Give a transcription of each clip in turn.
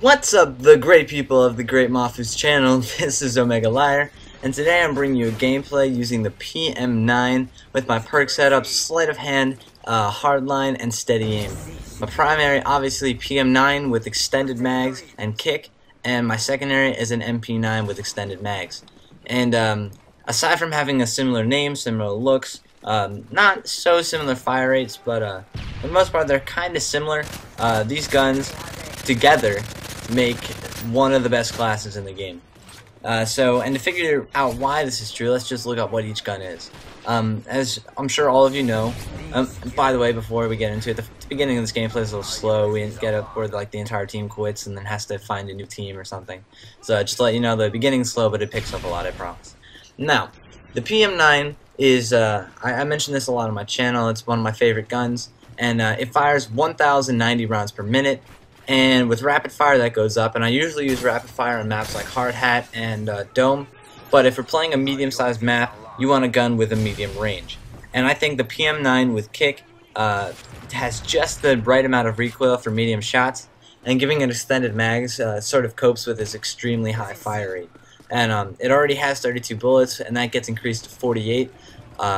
What's up, the great people of TheGreatMafu's channel? This is OmegaLiar, and today I'm bringing you a gameplay using the PM9 with my perk setup, sleight of hand, hardline, and steady aim. My primary, obviously, PM9 with extended mags and kick, and my secondary is an MP9 with extended mags. And aside from having a similar name, similar looks, not so similar fire rates, but for the most part they're kind of similar. These guns together make one of the best classes in the game. And to figure out why this is true, let's just look up what each gun is. As I'm sure all of you know, by the way, before we get into it, the beginning of this gameplay is a little slow. We get up where like the entire team quits and then has to find a new team or something. So just to let you know, the beginning's slow, but it picks up a lot, I promise. Now, the PM9 is, I mentioned this a lot on my channel, it's one of my favorite guns, and it fires 1,090 rounds per minute. And with rapid fire that goes up, and I usually use rapid fire on maps like Hard Hat and Dome, but if you're playing a medium-sized map, you want a gun with a medium range. And I think the PM9 with kick has just the right amount of recoil for medium shots, and giving it extended mags sort of copes with its extremely high fire rate. And it already has 32 bullets, and that gets increased to 48.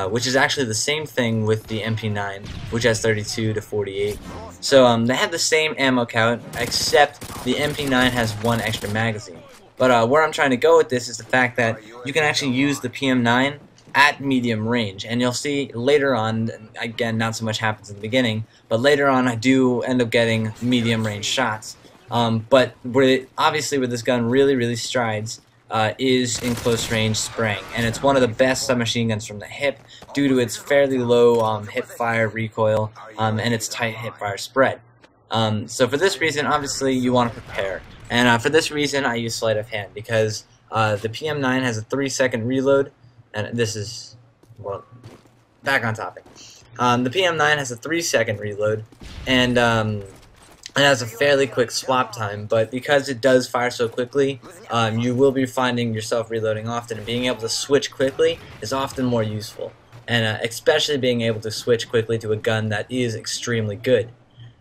Which is actually the same thing with the MP9, which has 32 to 48. So they have the same ammo count, except the MP9 has one extra magazine. But where I'm trying to go with this is the fact that you can actually use the PM9 at medium range, and you'll see later on, again, not so much happens in the beginning, but later on I do end up getting medium range shots. But obviously where this gun really strides is in close range spraying, and it's one of the best submachine guns from the hip due to its fairly low hip fire recoil and its tight hip fire spread. So for this reason, obviously you want to prepare, and for this reason I use sleight of hand, because the PM9 has a 3-second reload, and this is, well, back on topic. The PM9 has a 3-second reload, and it has a fairly quick swap time, but because it does fire so quickly, you will be finding yourself reloading often, and being able to switch quickly is often more useful, and especially being able to switch quickly to a gun that is extremely good.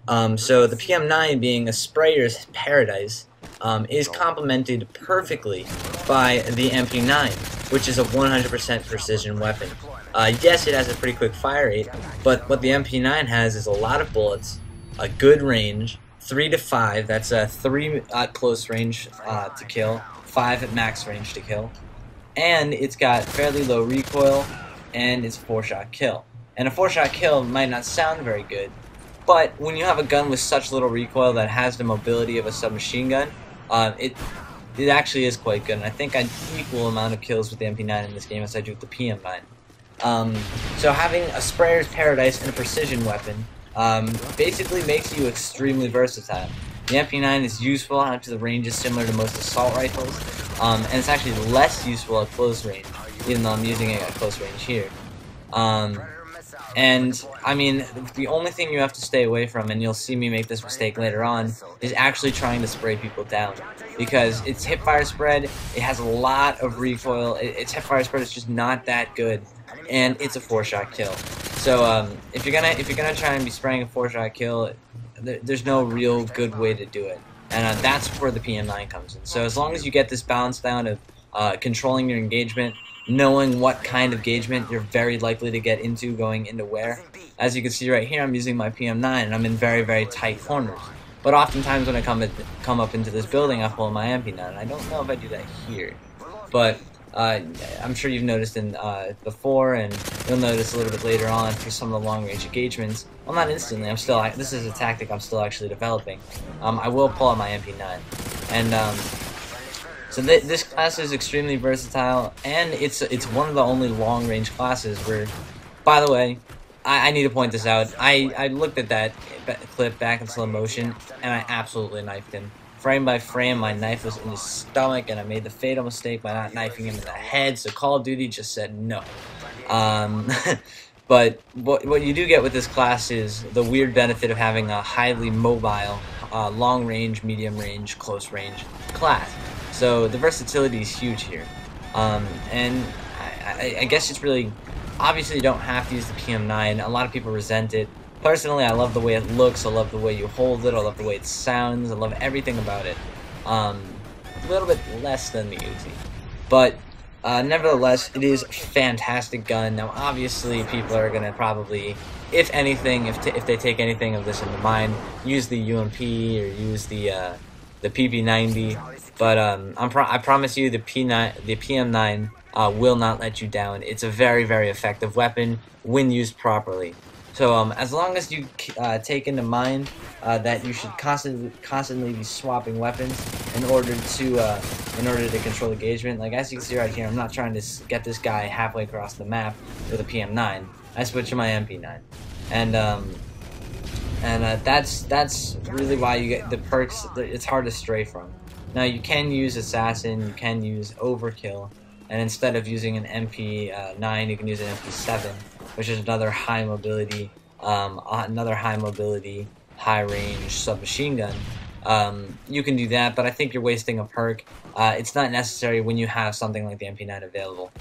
So the PM9, being a sprayer's paradise, is complemented perfectly by the MP9, which is a 100% precision weapon. Yes, it has a pretty quick fire rate, but what the MP9 has is a lot of bullets, a good range, 3 to 5, that's 3 at close range to kill, 5 at max range to kill, and it's got fairly low recoil, and it's a 4-shot kill. And a 4-shot kill might not sound very good, but when you have a gun with such little recoil that has the mobility of a submachine gun, it actually is quite good, and I think I had equal amount of kills with the MP9 in this game as I do with the PM9. So having a sprayer's paradise and a precision weapon basically makes you extremely versatile. The MP9 is useful out to the range is similar to most assault rifles, and it's actually less useful at close range, even though I'm using it at close range here. And I mean, the only thing you have to stay away from, and you'll see me make this mistake later on, is actually trying to spray people down, because its hipfire spread, it has a lot of recoil, its hipfire spread is just not that good, and it's a 4-shot kill. So if you're gonna try and be spraying a 4-shot kill, there's no real good way to do it, and that's where the PM9 comes in. So as long as you get this balance down of controlling your engagement, knowing what kind of engagement you're very likely to get into going into where. As you can see right here, I'm using my PM9 and I'm in very tight corners. But oftentimes when I come up into this building, I pull my MP9. I don't know if I do that here, but I'm sure you've noticed in before, and you'll notice a little bit later on for some of the long-range engagements. Well, not instantly. This is a tactic I'm still actually developing. I will pull out my MP9, and so this class is extremely versatile, and it's one of the only long-range classes where, by the way, I need to point this out. I looked at that clip back in slow motion, and I absolutely knifed him. Frame by frame, my knife was in his stomach, and I made the fatal mistake by not knifing him in the head, so Call of Duty just said no. But what you do get with this class is the weird benefit of having a highly mobile, long-range, medium-range, close-range class. So the versatility is huge here, and I guess it's really, obviously you don't have to use the PM9. A lot of people resent it. Personally, I love the way it looks, I love the way you hold it, I love the way it sounds, I love everything about it. A little bit less than the Uzi, but nevertheless, it is a fantastic gun. Now, obviously, people are gonna probably, if anything, if they take anything of this into mind, use the UMP or use the PP90. But I promise you, the PM9 will not let you down. It's a very, very effective weapon when used properly. So as long as you take into mind that you should constantly be swapping weapons in order to control engagement. Like as you can see right here, I'm not trying to get this guy halfway across the map with a PM9. I switch to my MP9, and that's really why you get the perks. It's hard to stray from. Now you can use assassin, you can use overkill, and instead of using an MP9, you can use an MP7, which is another high mobility, high range submachine gun. You can do that, but I think you're wasting a perk. It's not necessary when you have something like the MP9 available.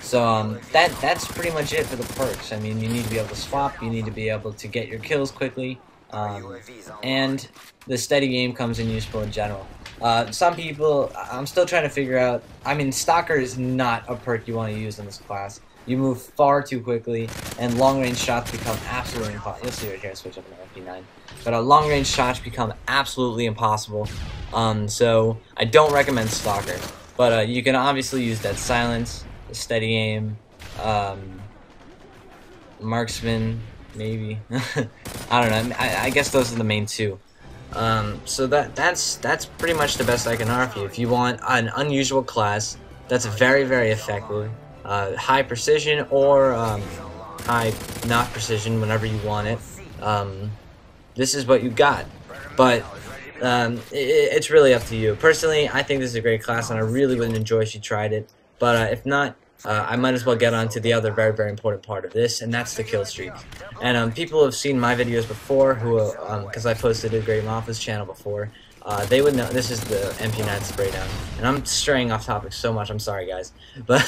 So that's pretty much it for the perks. I mean, you need to be able to swap, you need to be able to get your kills quickly, and the steady aim comes in useful in general. Some people, I'm still trying to figure out, I mean, Stalker is not a perk you want to use in this class. You move far too quickly, and long-range shots become absolutely impossible. You'll see right here, I switch up to my MP9. But long-range shots become absolutely impossible. So I don't recommend Stalker. But you can obviously use Dead Silence, steady aim, marksman, maybe. I don't know. I guess those are the main two. So that's pretty much the best I can offer you. If you want an unusual class that's very, very effective, high precision or high not precision, whenever you want it, this is what you got. But it's really up to you. Personally, I think this is a great class, and I really would enjoy if you tried it. But if not, I might as well get on to the other very, very important part of this, and that's the kill streak. And people have seen my videos before, who because I posted TheGreatMafu's channel before, they would know this is the MP9 spray down. And I'm straying off topic so much, I'm sorry guys. But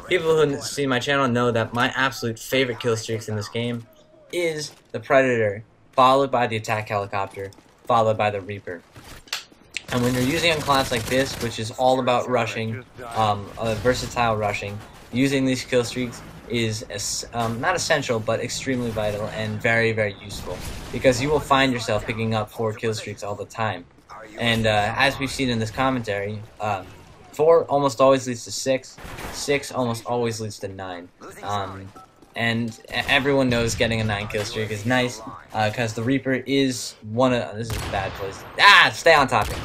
people who see my channel know that my absolute favorite kill streaks in this game is the Predator, followed by the attack helicopter, followed by the Reaper. And when you're using a class like this, which is all about rushing, versatile rushing, using these kill streaks is not essential, but extremely vital and very, very useful. Because you will find yourself picking up 4 kill streaks all the time. And as we've seen in this commentary, 4 almost always leads to 6, 6 almost always leads to 9. And everyone knows getting a 9 kill streak is nice, because the Reaper is one of... This is a bad place. Stay on topic.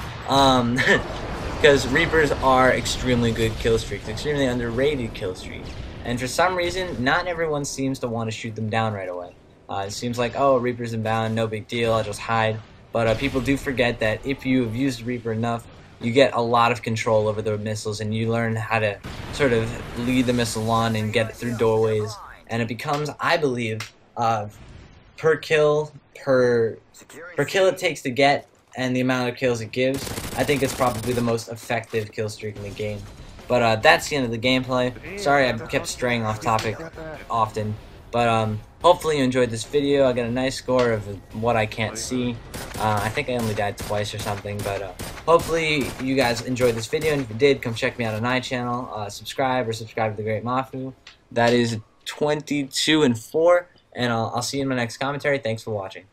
Because Reapers are extremely good kill streaks, extremely underrated kill streaks. And for some reason, not everyone seems to want to shoot them down right away. It seems like, oh, Reaper's inbound, no big deal, I'll just hide. But people do forget that if you've used Reaper enough, you get a lot of control over the missiles, and you learn how to sort of lead the missile on and get it through doorways. And it becomes, I believe, per kill it takes to get, and the amount of kills it gives, I think it's probably the most effective kill streak in the game. But that's the end of the gameplay. Sorry I kept straying off topic often. But hopefully you enjoyed this video. I got a nice score of what I can't see. I think I only died twice or something. But hopefully you guys enjoyed this video. And if you did, come check me out on my channel. Subscribe to TheGreatMafu. That is 22 and 4. And I'll see you in my next commentary. Thanks for watching.